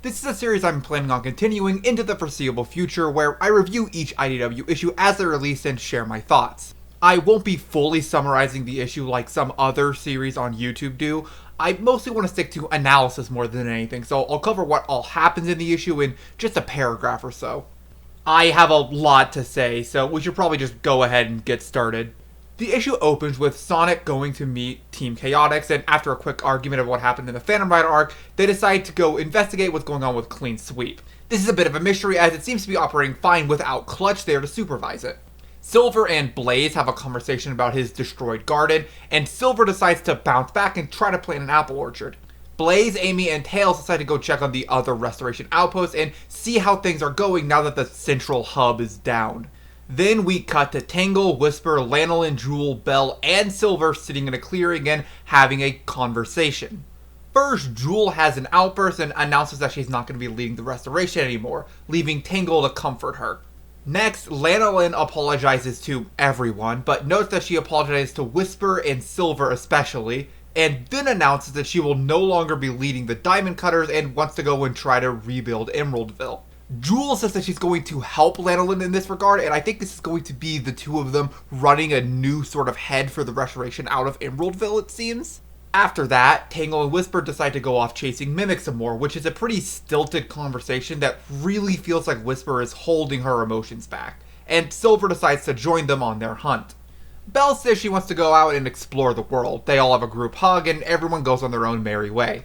This is a series I'm planning on continuing into the foreseeable future where I review each IDW issue as they release and share my thoughts. I won't be fully summarizing the issue like some other series on YouTube do. I mostly want to stick to analysis more than anything, so I'll cover what all happens in the issue in just a paragraph or so. I have a lot to say, so we should probably just go ahead and get started. The issue opens with Sonic going to meet Team Chaotix, and after a quick argument of what happened in the Phantom Rider arc, they decide to go investigate what's going on with Clean Sweep. This is a bit of a mystery as it seems to be operating fine without Clutch there to supervise it. Silver and Blaze have a conversation about his destroyed garden, and Silver decides to bounce back and try to plant an apple orchard. Blaze, Amy, and Tails decide to go check on the other restoration outposts and see how things are going now that the central hub is down. Then we cut to Tangle, Whisper, Lanolin, Jewel, Belle, and Silver sitting in a clearing and having a conversation. First, Jewel has an outburst and announces that she's not going to be leading the restoration anymore, leaving Tangle to comfort her. Next, Lanolin apologizes to everyone, but notes that she apologizes to Whisper and Silver especially, and then announces that she will no longer be leading the Diamond Cutters and wants to go and try to rebuild Emeraldville. Jewel says that she's going to help Lanolin in this regard, and I think this is going to be the two of them running a new sort of head for the restoration out of Emeraldville, it seems. After that, Tangle and Whisper decide to go off chasing Mimic some more, which is a pretty stilted conversation that really feels like Whisper is holding her emotions back, and Silver decides to join them on their hunt. Belle says she wants to go out and explore the world. They all have a group hug, and everyone goes on their own merry way.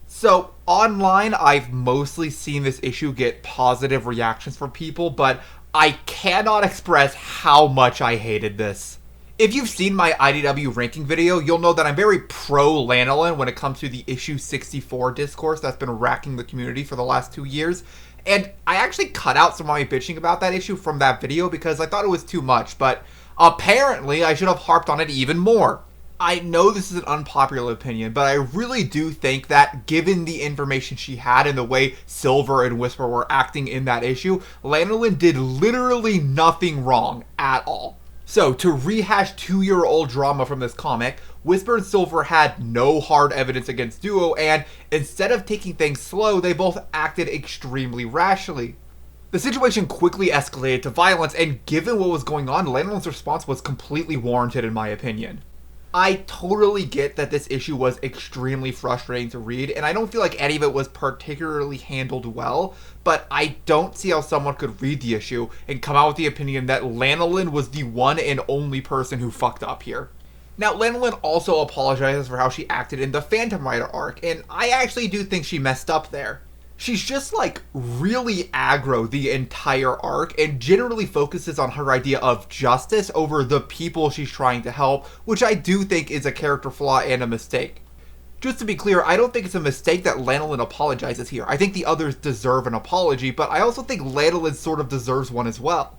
So, online, I've mostly seen this issue get positive reactions from people, but I cannot express how much I hated this. If you've seen my IDW ranking video, you'll know that I'm very pro-Lanolin when it comes to the issue 64 discourse that's been racking the community for the last 2 years. And I actually cut out some of my bitching about that issue from that video because I thought it was too much, but apparently I should have harped on it even more. I know this is an unpopular opinion, but I really do think that given the information she had and the way Silver and Whisper were acting in that issue, Lanolin did literally nothing wrong at all. So, to rehash 2-year-old drama from this comic, Whisper and Silver had no hard evidence against Duo, and instead of taking things slow, they both acted extremely rashly. The situation quickly escalated to violence, and given what was going on, Lanolin's response was completely warranted in my opinion. I totally get that this issue was extremely frustrating to read, and I don't feel like any of it was particularly handled well, but I don't see how someone could read the issue and come out with the opinion that Lanolin was the one and only person who fucked up here. Now, Lanolin also apologizes for how she acted in the Phantom Rider arc, and I actually do think she messed up there. She's just really aggro the entire arc and generally focuses on her idea of justice over the people she's trying to help, which I do think is a character flaw and a mistake. Just to be clear, I don't think it's a mistake that Lanolin apologizes here. I think the others deserve an apology, but I also think Lanolin sort of deserves one as well.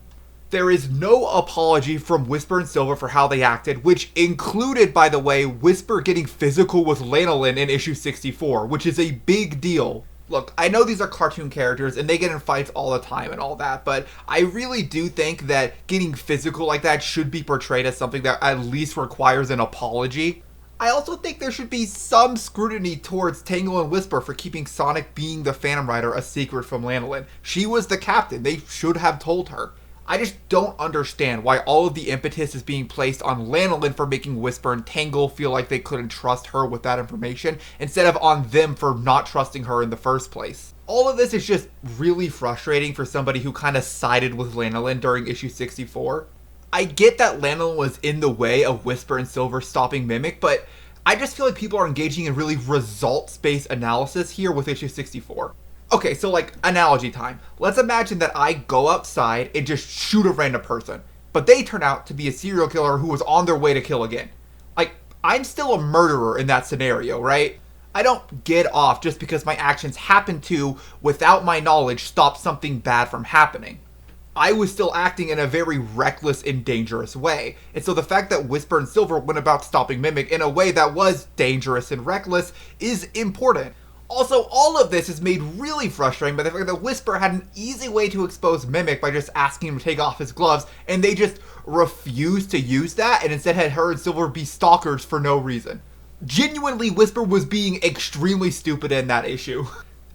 There is no apology from Whisper and Silver for how they acted, which included, by the way, Whisper getting physical with Lanolin in issue 64, which is a big deal. Look, I know these are cartoon characters and they get in fights all the time and all that, but I really do think that getting physical like that should be portrayed as something that at least requires an apology. I also think there should be some scrutiny towards Tangle and Whisper for keeping Sonic being the Phantom Rider a secret from Lanolin. She was the captain, they should have told her. I just don't understand why all of the impetus is being placed on Lanolin for making Whisper and Tangle feel like they couldn't trust her with that information, instead of on them for not trusting her in the first place. All of this is just really frustrating for somebody who kind of sided with Lanolin during issue 64. I get that Lanolin was in the way of Whisper and Silver stopping Mimic, but I just feel like people are engaging in really results-based analysis here with issue 64. Okay, so analogy time. Let's imagine that I go outside and just shoot a random person, but they turn out to be a serial killer who was on their way to kill again. I'm still a murderer in that scenario, right? I don't get off just because my actions happen to, without my knowledge, stop something bad from happening. I was still acting in a very reckless and dangerous way, and so the fact that Whisper and Silver went about stopping Mimic in a way that was dangerous and reckless is important. Also, all of this is made really frustrating by the fact that Whisper had an easy way to expose Mimic by just asking him to take off his gloves, and they just refused to use that and instead had her and Silver be stalkers for no reason. Genuinely, Whisper was being extremely stupid in that issue.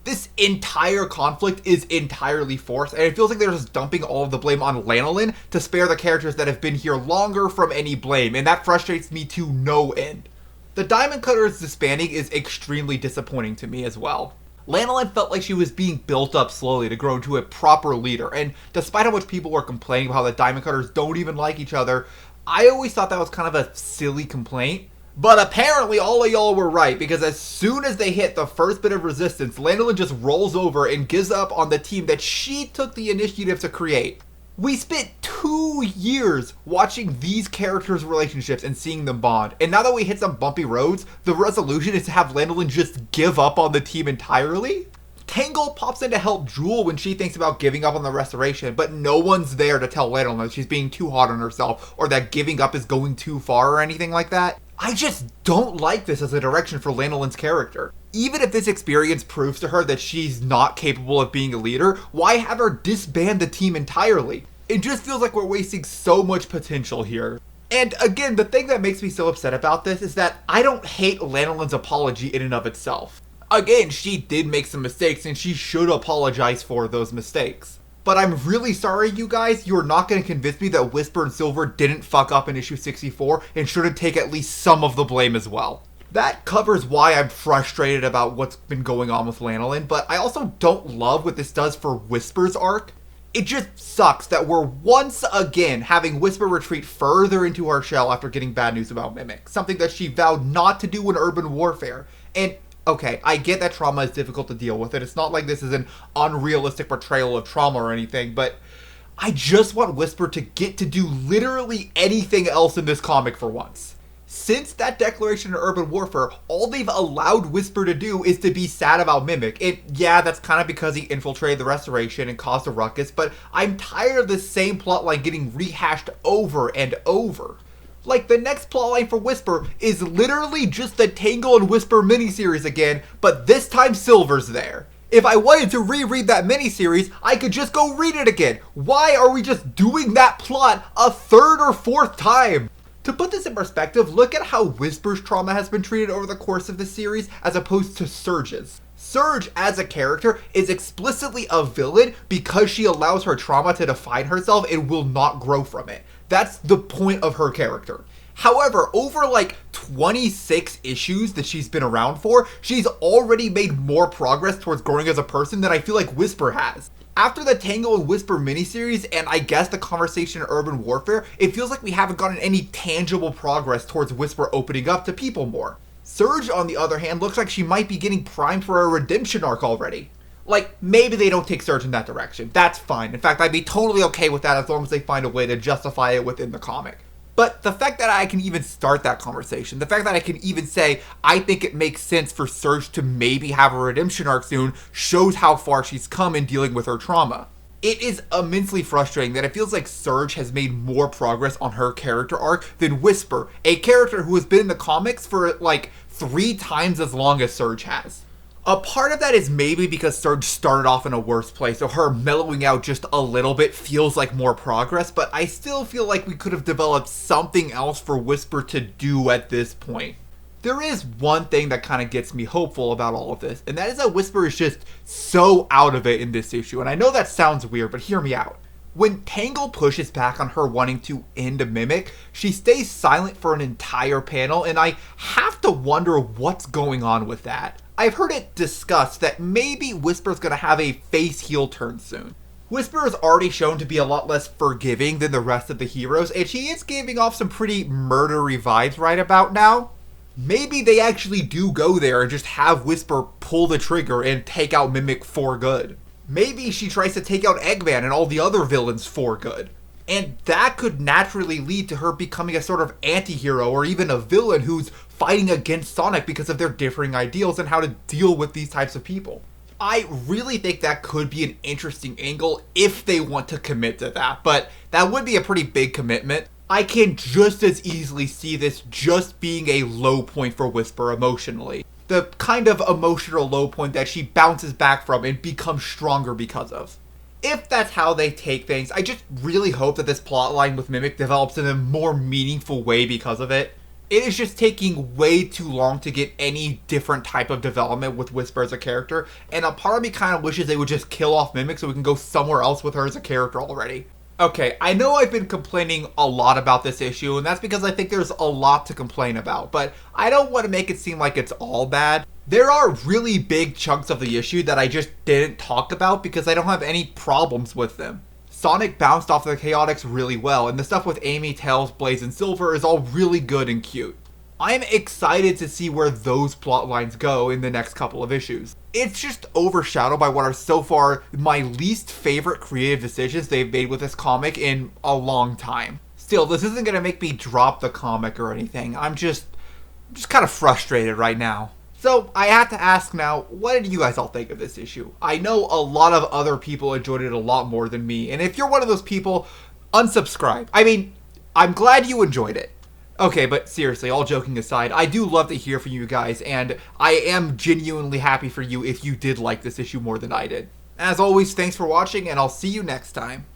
This entire conflict is entirely forced, and it feels like they're just dumping all of the blame on Lanolin to spare the characters that have been here longer from any blame, and that frustrates me to no end. The Diamond Cutter's disbanding is extremely disappointing to me as well. Lanolin felt like she was being built up slowly to grow into a proper leader, and despite how much people were complaining about how the Diamond Cutters don't even like each other, I always thought that was kind of a silly complaint. But apparently all of y'all were right, because as soon as they hit the first bit of resistance, Lanolin just rolls over and gives up on the team that she took the initiative to create. We spent 2 years watching these characters' relationships and seeing them bond, and now that we hit some bumpy roads, the resolution is to have Lanolin just give up on the team entirely? Tangle pops in to help Jewel when she thinks about giving up on the restoration, but no one's there to tell Lanolin that she's being too hard on herself, or that giving up is going too far or anything like that. I just don't like this as a direction for Lanolin's character. Even if this experience proves to her that she's not capable of being a leader, why have her disband the team entirely? It just feels like we're wasting so much potential here. And again, the thing that makes me so upset about this is that I don't hate Lanolin's apology in and of itself. Again, she did make some mistakes and she should apologize for those mistakes. But I'm really sorry, you guys, you're not going to convince me that Whisper and Silver didn't fuck up in issue 64 and shouldn't take at least some of the blame as well. That covers why I'm frustrated about what's been going on with Lanolin, but I also don't love what this does for Whisper's arc. It just sucks that we're once again having Whisper retreat further into her shell after getting bad news about Mimic, something that she vowed not to do in Urban Warfare. And okay, I get that trauma is difficult to deal with, and it's not like this is an unrealistic portrayal of trauma or anything, but I just want Whisper to get to do literally anything else in this comic for once. Since that declaration in Urban Warfare, all they've allowed Whisper to do is to be sad about Mimic. And yeah, that's kind of because he infiltrated the Restoration and caused a ruckus, but I'm tired of the same plotline getting rehashed over and over. Like, the next plotline for Whisper is literally just the Tangle and Whisper miniseries again, but this time Silver's there. If I wanted to reread that miniseries, I could just go read it again. Why are we just doing that plot a third or fourth time? To put this in perspective, look at how Whisper's trauma has been treated over the course of the series as opposed to Surge's. Surge, as a character, is explicitly a villain because she allows her trauma to define herself and will not grow from it. That's the point of her character. However, over like 26 issues that she's been around for, she's already made more progress towards growing as a person than I feel like Whisper has. After the Tangle and Whisper miniseries, and I guess the conversation in Urban Warfare, it feels like we haven't gotten any tangible progress towards Whisper opening up to people more. Surge, on the other hand, looks like she might be getting primed for a redemption arc already. Like, maybe they don't take Surge in that direction. That's fine. In fact, I'd be totally okay with that as long as they find a way to justify it within the comic. But the fact that I can even start that conversation, the fact that I can even say, I think it makes sense for Surge to maybe have a redemption arc soon, shows how far she's come in dealing with her trauma. It is immensely frustrating that it feels like Surge has made more progress on her character arc than Whisper, a character who has been in the comics for like 3 times as long as Surge has. A part of that is maybe because Surge started off in a worse place, so her mellowing out just a little bit feels like more progress, but I still feel like we could have developed something else for Whisper to do at this point. There is one thing that kind of gets me hopeful about all of this, and that is that Whisper is just so out of it in this issue, and I know that sounds weird, but hear me out. When Tangle pushes back on her wanting to end a Mimic, she stays silent for an entire panel, and I have to wonder what's going on with that. I've heard it discussed that maybe Whisper's gonna have a face-heel turn soon. Whisper is already shown to be a lot less forgiving than the rest of the heroes, and she is giving off some pretty murdery vibes right about now. Maybe they actually do go there and just have Whisper pull the trigger and take out Mimic for good. Maybe she tries to take out Eggman and all the other villains for good. And that could naturally lead to her becoming a sort of anti-hero or even a villain who's fighting against Sonic because of their differing ideals and how to deal with these types of people. I really think that could be an interesting angle if they want to commit to that, but that would be a pretty big commitment. I can just as easily see this just being a low point for Whisper emotionally. The kind of emotional low point that she bounces back from and becomes stronger because of. If that's how they take things, I just really hope that this plotline with Mimic develops in a more meaningful way because of it. It is just taking way too long to get any different type of development with Whisper as a character, and a part of me kind of wishes they would just kill off Mimic so we can go somewhere else with her as a character already. Okay, I know I've been complaining a lot about this issue, and that's because I think there's a lot to complain about, but I don't want to make it seem like it's all bad. There are really big chunks of the issue that I just didn't talk about because I don't have any problems with them. Sonic bounced off the Chaotix really well, and the stuff with Amy, Tails, Blaze, and Silver is all really good and cute. I'm excited to see where those plot lines go in the next couple of issues. It's just overshadowed by what are so far my least favorite creative decisions they've made with this comic in a long time. Still, this isn't going to make me drop the comic or anything. I'm just kind of frustrated right now. So, I have to ask now, what did you guys all think of this issue? I know a lot of other people enjoyed it a lot more than me, and if you're one of those people, unsubscribe. I mean, I'm glad you enjoyed it. Okay, but seriously, all joking aside, I do love to hear from you guys, and I am genuinely happy for you if you did like this issue more than I did. As always, thanks for watching, and I'll see you next time.